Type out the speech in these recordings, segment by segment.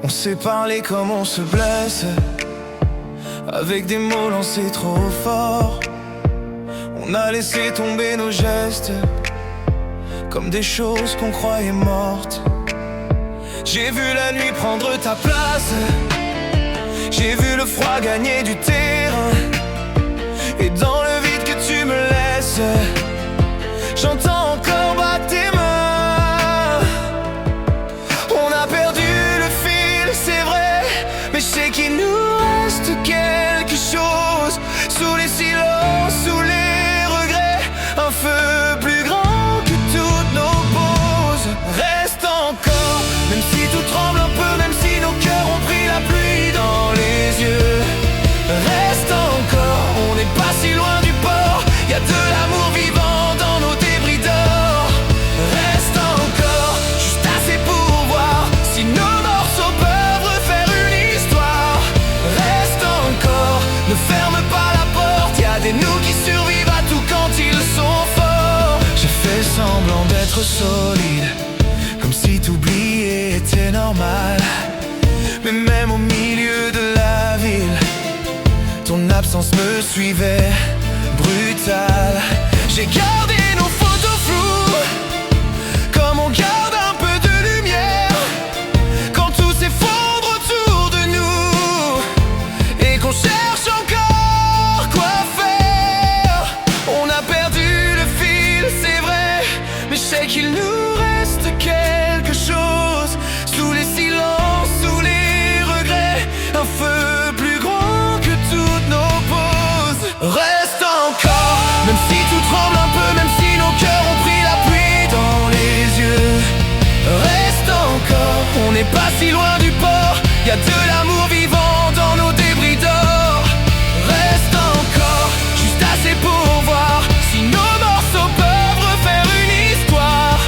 On s'est parlé comme on se blesse, avec des mots lancés trop fort. On a laissé tomber nos gestes, comme des choses qu'on croyait mortes. J'ai vu la nuit prendre ta place, j'ai vu le froid gagner du terrain. Et dans le vide que tu me laisses, j'entends encore battre tes mains. On a perdu le fil, c'est vrai, mais je sais qu'il nous reste quelque chose. Sous les silences, sous les regrets, un feu plus grand que toutes nos pauses. Reste encore, même si tout tremble un peu, même si nos cœurs ont pris la pluie dans les yeux. Reste encore, on n'est pas si loin du port, y a de l'amour vivant dans nos débris d'or. Reste encore, juste assez pour voir si nos morceaux peuvent refaire une histoire. Reste encore, ne ferme pas la porte, y a des nous qui survivent à tout quand ils sont forts. J'ai fait semblant d'être solide, comme si t'oublier était normal. Mais même au milieu de la ville, ton absence me suivait, brutale. J'ai gardé nos photos floues, comme on garde un peu de lumière quand tout s'effondre autour de nous et qu'on cherche encore quoi faire. On a perdu le fil, c'est vrai, mais je sais qu'il nous reste quelque chose. Sous les silences, sous les regrets, un feu plus grand que toutes nos pauses. Reste encore, même si tout tremble un peu, même si nos cœurs ont pris la pluie dans les yeux. Reste encore, on n'est pas si loin du port, y a de l'amour vivant dans nos débris d'or. Reste encore, juste assez pour voir si nos morceaux peuvent refaire une histoire.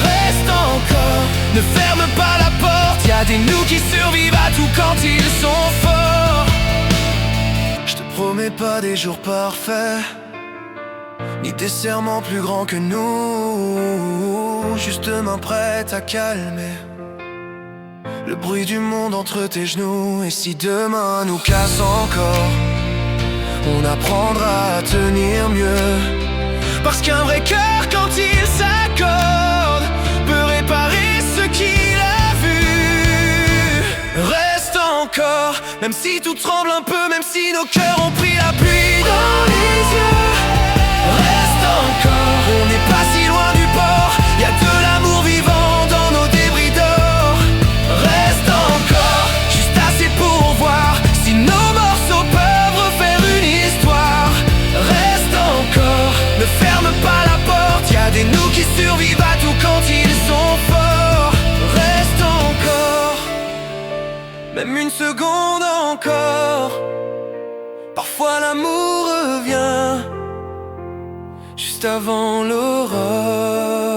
Reste encore, ne ferme pas la porte, y a des nous qui survivent à tout quand ils sont forts. Je te promets pas des jours parfaits, ni des serments plus grands que nous. Juste main prête à calmer le bruit du monde entre tes genoux. Et si demain nous casse encore, on apprendra à tenir mieux. Parce qu'un vrai cœur quand il s'accorde peut réparer ce qu'il a vu. Reste encore, même si tout tremble un peu, même si nos cœurs ont pris la pluie dans les yeux. Reste encore, on n'est pas si loin du port, y a de l'amour vivant dans nos débris d'or. Reste encore, juste assez pour voir si nos morceaux peuvent refaire une histoire. Reste encore, ne ferme pas la porte, y a des nous qui survivent à tout quand ils sont forts. Reste encore, même une seconde encore. Parfois l'amour revient juste avant l'aurore.